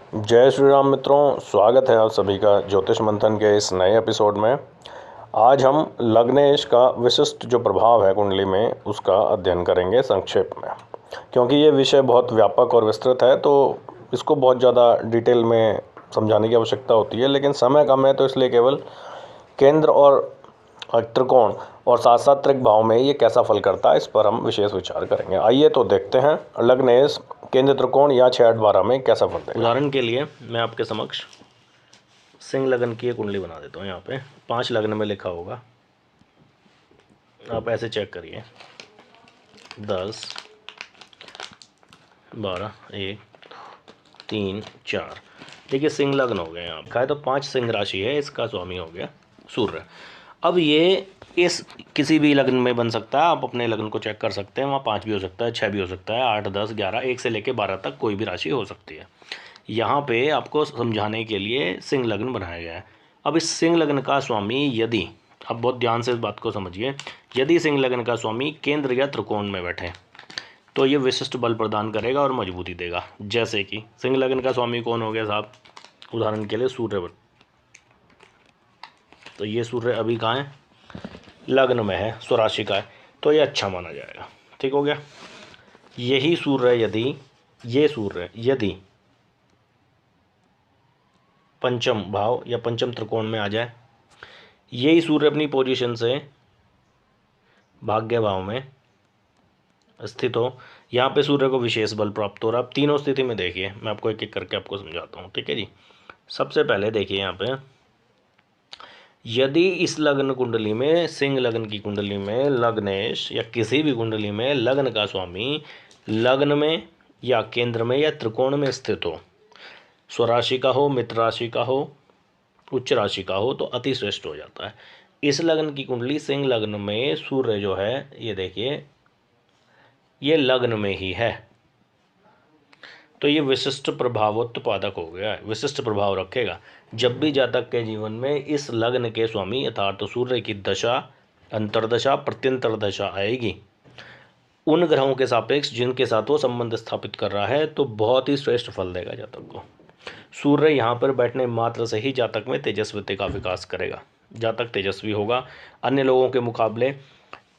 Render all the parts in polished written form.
जय श्री राम मित्रों, स्वागत है आप सभी का ज्योतिष मंथन के इस नए एपिसोड में। आज हम लग्नेश का विशिष्ट जो प्रभाव है कुंडली में उसका अध्ययन करेंगे संक्षेप में, क्योंकि ये विषय बहुत व्यापक और विस्तृत है तो इसको बहुत ज़्यादा डिटेल में समझाने की आवश्यकता होती है, लेकिन समय कम है तो इसलिए केवल केंद्र और त्रिकोण और साथ साथ त्रिक भाव में ये कैसा फल करता है इस पर हम विशेष विचार करेंगे। आइए तो देखते हैं लग्नेश केंद्र त्रिकोण या 6-8-12 में कैसा फल देगा। उदाहरण के लिए मैं आपके समक्ष सिंह लग्न की एक कुंडली बना देता हूँ। यहाँ पे 5 लग्न में लिखा होगा, आप ऐसे चेक करिए 10, 12, 1, 3, 4। देखिए सिंह लग्न हो गए यहाँ पे, तो 5 सिंह राशि है, इसका स्वामी हो गया सूर्य। अब ये इस किसी भी लग्न में बन सकता है, आप अपने लग्न को चेक कर सकते हैं, वहाँ 5 भी हो सकता है, 6 भी हो सकता है, 8, 10, 11, 1 से लेकर 12 तक कोई भी राशि हो सकती है। यहाँ पे आपको समझाने के लिए सिंह लग्न बनाया गया है। अब इस सिंह लग्न का स्वामी यदि, अब बहुत ध्यान से इस बात को समझिए, यदि सिंह लग्न का स्वामी केंद्र या त्रिकोण में बैठे तो ये विशिष्ट बल प्रदान करेगा और मजबूती देगा। जैसे कि सिंह लग्न का स्वामी कौन हो गया साहब, उदाहरण के लिए सूर्य। तो ये सूर्य अभी कहाँ है, लग्न में है, स्वराशि का है, तो ये अच्छा माना जाएगा। ठीक हो गया। यही सूर्य यदि, ये सूर्य यदि पंचम भाव या पंचम त्रिकोण में आ जाए, यही सूर्य अपनी पोजीशन से भाग्य भाव में स्थित हो, यहाँ पे सूर्य को विशेष बल प्राप्त हो रहा। अब तीनों स्थिति में देखिए, मैं आपको एक एक करके आपको समझाता हूँ। ठीक है जी। सबसे पहले देखिए यहाँ पे, यदि इस लग्न कुंडली में, सिंह लग्न की कुंडली में लग्नेश या किसी भी कुंडली में लग्न का स्वामी लग्न में या केंद्र में या त्रिकोण में स्थित हो, स्वराशि का हो, मित्र राशि का हो, उच्च राशि का हो, तो अति श्रेष्ठ हो जाता है। इस लग्न की कुंडली सिंह लग्न में सूर्य जो है, ये देखिए ये लग्न में ही है, तो ये विशिष्ट प्रभावोत्पादक हो गया है, विशिष्ट प्रभाव रखेगा। जब भी जातक के जीवन में इस लग्न के स्वामी अर्थात तो सूर्य की दशा, अंतर्दशा, प्रत्यंतर दशा आएगी, उन ग्रहों के सापेक्ष जिनके साथ वो संबंध स्थापित कर रहा है, तो बहुत ही श्रेष्ठ फल देगा जातक को। सूर्य यहाँ पर बैठने मात्र से ही जातक में तेजस्विता का विकास करेगा, जातक तेजस्वी होगा। अन्य लोगों के मुकाबले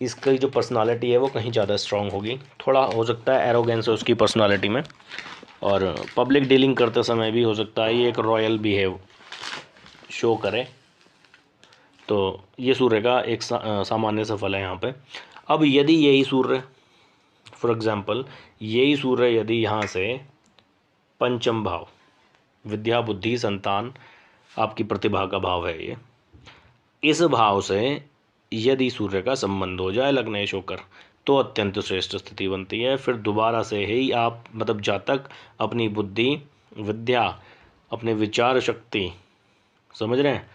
इसकी जो पर्सनालिटी है वो कहीं ज़्यादा स्ट्रांग होगी। थोड़ा हो सकता है एरोगेंस है उसकी पर्सनालिटी में, और पब्लिक डीलिंग करते समय भी हो सकता है ये एक रॉयल बिहेव शो करे। तो ये सूर्य का एक सामान्य सा फल है यहाँ पे। अब यदि यही सूर्य, फॉर एग्जांपल यही सूर्य यदि यहाँ से पंचम भाव, विद्या बुद्धि संतान आपकी प्रतिभा का भाव है ये, इस भाव से यदि सूर्य का संबंध हो जाए लग्नेश होकर, तो अत्यंत श्रेष्ठ स्थिति बनती है। फिर दोबारा से ही आप मतलब जातक अपनी बुद्धि, विद्या, अपने विचार शक्ति, समझ रहे हैं,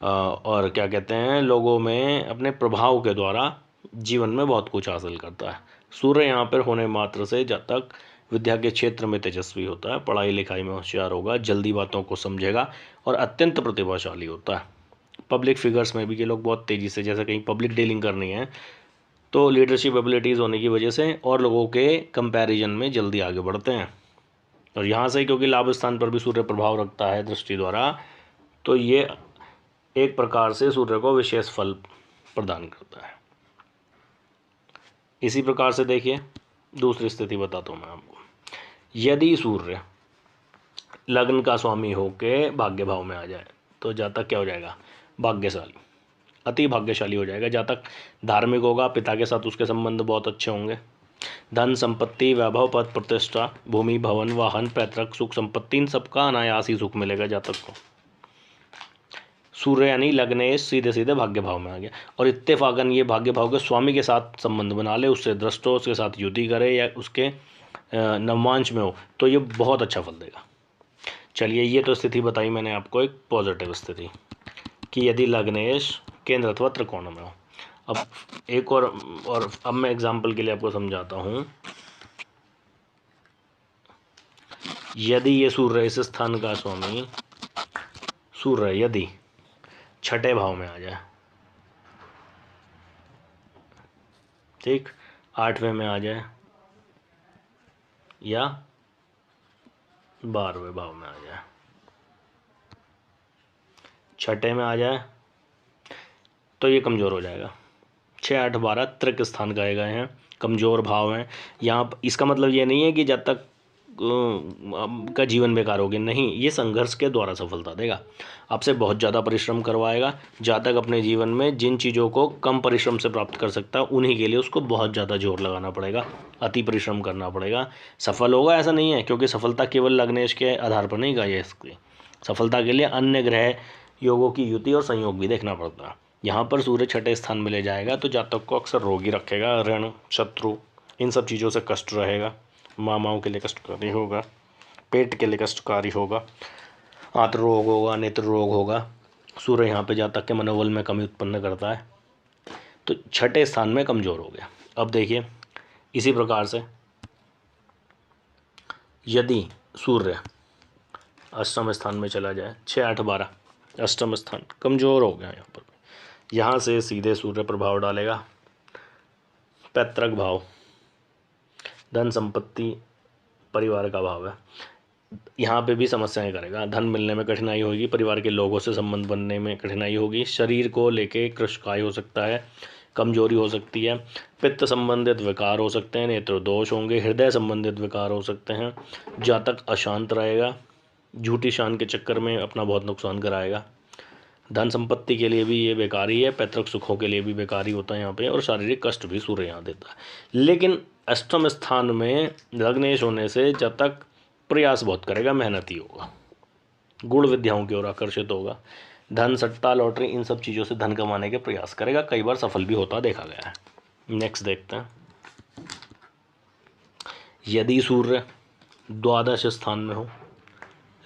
और क्या कहते हैं, लोगों में अपने प्रभाव के द्वारा जीवन में बहुत कुछ हासिल करता है। सूर्य यहाँ पर होने मात्र से जातक विद्या के क्षेत्र में तेजस्वी होता है, पढ़ाई लिखाई में होशियार होगा, जल्दी बातों को समझेगा और अत्यंत प्रतिभाशाली होता है। पब्लिक फिगर्स में भी ये लोग बहुत तेज़ी से, जैसे कहीं पब्लिक डीलिंग करनी है तो लीडरशिप एबिलिटीज़ होने की वजह से और लोगों के कंपैरिजन में जल्दी आगे बढ़ते हैं। और यहाँ से क्योंकि लाभ स्थान पर भी सूर्य प्रभाव रखता है दृष्टि द्वारा, तो ये एक प्रकार से सूर्य को विशेष फल प्रदान करता है। इसी प्रकार से देखिए दूसरी स्थिति बताता हूँ मैं आपको। यदि सूर्य लग्न का स्वामी होके भाग्य भाव में आ जाए, तो जातक क्या हो जाएगा, भाग्यशाली, अति भाग्यशाली हो जाएगा। जातक धार्मिक होगा, पिता के साथ उसके संबंध बहुत अच्छे होंगे, धन संपत्ति, वैभव, पद प्रतिष्ठा, भूमि भवन वाहन पैतृक सुख संपत्ति, इन सबका अनायास ही सुख मिलेगा जातक को। सूर्य यानी लग्नेश सीधे सीधे भाग्य भाव में आ गया, और इत्तेफाकन ये भाग्य भाव के स्वामी के साथ संबंध बना ले, उससे दृष्ट हो, उसके साथ युति करे या उसके नवमांश में हो, तो ये बहुत अच्छा फल देगा। चलिए ये तो स्थिति बताई मैंने आपको एक पॉजिटिव स्थिति कि यदि लग्नेश केंद्र अथवा त्रिकोण में हो। अब एक और अब मैं एग्जाम्पल के लिए आपको समझाता हूँ। यदि ये सूर्य, इस स्थान का स्वामी सूर्य यदि छठे भाव में आ जाए, ठीक, 8वें में आ जाए या 12वें भाव में आ जाए, छठे में आ जाए तो ये कमज़ोर हो जाएगा। 6, 8, 12 त्रिक स्थान कहे गए हैं, कमज़ोर भाव हैं यहाँ। इसका मतलब ये नहीं है कि जब तक का जीवन बेकार होगी, नहीं, ये संघर्ष के द्वारा सफलता देगा। आपसे बहुत ज़्यादा परिश्रम करवाएगा। जातक अपने जीवन में जिन चीज़ों को कम परिश्रम से प्राप्त कर सकता है उन्हीं के लिए उसको बहुत ज़्यादा जोर लगाना पड़ेगा, अति परिश्रम करना पड़ेगा। सफल होगा ऐसा नहीं है, क्योंकि सफलता केवल लग्नेश के आधार पर नहीं गई है। इसकी सफलता के लिए अन्य ग्रह योगों की युति और संयोग भी देखना पड़ता है। यहाँ पर सूर्य छठे स्थान में ले जाएगा तो जातक को अक्सर रोगी रखेगा, ऋण, शत्रु, इन सब चीज़ों से कष्ट रहेगा। मामाओं के लिए कष्टकारी होगा, पेट के लिए कष्टकारी होगा, आंत्र रोग होगा, नेत्र रोग होगा। सूर्य यहाँ पे जातक के मनोबल में कमी उत्पन्न करता है, तो छठे स्थान में कमज़ोर हो गया। अब देखिए इसी प्रकार से यदि सूर्य अष्टम स्थान में चला जाए, 6, 8, 12 अष्टम स्थान कमज़ोर हो गया यहाँ पर। यहाँ से सीधे सूर्य प्रभाव डालेगा पैतृक भाव, धन संपत्ति परिवार का भाव है। यहाँ पे भी समस्याएं करेगा, धन मिलने में कठिनाई होगी, परिवार के लोगों से संबंध बनने में कठिनाई होगी, शरीर को लेके कृशकाय हो सकता है, कमजोरी हो सकती है, पित्त संबंधित विकार हो सकते हैं, नेत्र दोष होंगे, हृदय संबंधित विकार हो सकते हैं। जातक अशांत रहेगा, झूठी शान के चक्कर में अपना बहुत नुकसान कराएगा। धन संपत्ति के लिए भी ये बेकारी है, पैतृक सुखों के लिए भी बेकारी होता है यहाँ पे, और शारीरिक कष्ट भी सूर्य यहाँ देता है। लेकिन अष्टम स्थान में लग्नेश होने से जातक प्रयास बहुत करेगा, मेहनती होगा, गुण विद्याओं की ओर आकर्षित होगा, धन, सट्टा, लॉटरी, इन सब चीज़ों से धन कमाने के प्रयास करेगा, कई बार सफल भी होता देखा गया है। नेक्स्ट देखते हैं, यदि सूर्य द्वादश स्थान में हो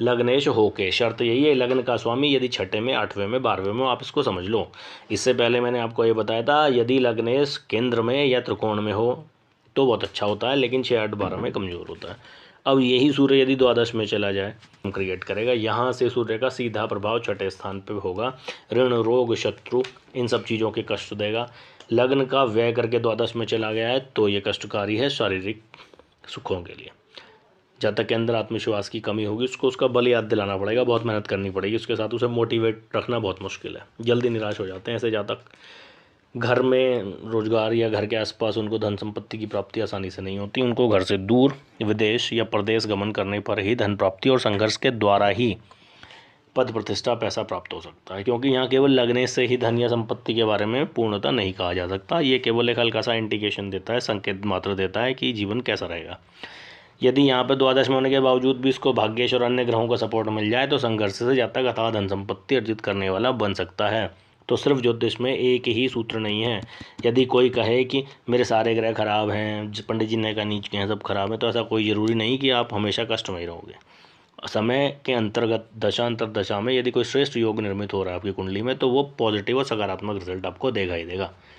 लग्नेश हो के, शर्त यही है लग्न का स्वामी यदि छठे में, 8वें में, 12वें में, आप इसको समझ लो। इससे पहले मैंने आपको ये बताया था यदि लग्नेश केंद्र में या त्रिकोण में हो तो बहुत अच्छा होता है, लेकिन 6, 8, 12 में कमज़ोर होता है। अब यही सूर्य यदि द्वादश में चला जाए क्रिएट करेगा, यहाँ से सूर्य का सीधा प्रभाव छठे स्थान पर होगा, ऋण, रोग, शत्रु, इन सब चीज़ों के कष्ट देगा। लग्न का व्यय करके द्वादश में चला गया है तो ये कष्टकारी है शारीरिक सुखों के लिए। जातक के अंदर आत्मविश्वास की कमी होगी, उसको उसका बल याद दिलाना पड़ेगा, बहुत मेहनत करनी पड़ेगी, उसके साथ उसे मोटिवेट रखना बहुत मुश्किल है, जल्दी निराश हो जाते हैं ऐसे जातक। घर में रोजगार या घर के आसपास उनको धन संपत्ति की प्राप्ति आसानी से नहीं होती, उनको घर से दूर, विदेश या प्रदेश गमन करने पर ही धन प्राप्ति और संघर्ष के द्वारा ही पद प्रतिष्ठा, पैसा प्राप्त हो सकता है, क्योंकि यहाँ केवल लगने से ही धन या संपत्ति के बारे में पूर्णतः नहीं कहा जा सकता। ये केवल एक हल्का सा इंडिकेशन देता है, संकेत मात्र देता है कि जीवन कैसा रहेगा। यदि यहाँ पे द्वादश में होने के बावजूद भी इसको भाग्येश और अन्य ग्रहों का सपोर्ट मिल जाए तो संघर्ष से जातक अथाह धन संपत्ति अर्जित करने वाला बन सकता है। तो सिर्फ ज्योतिष में एक ही सूत्र नहीं है। यदि कोई कहे कि मेरे सारे ग्रह खराब हैं, पंडित जी ने कहा नीच के हैं, सब खराब है, तो ऐसा कोई ज़रूरी नहीं कि आप हमेशा कष्ट में ही रहोगे। समय के अंतर्गत दशांतर दशा में यदि कोई श्रेष्ठ योग निर्मित हो रहा है आपकी कुंडली में तो वो पॉजिटिव और सकारात्मक रिजल्ट आपको देगा ही देगा।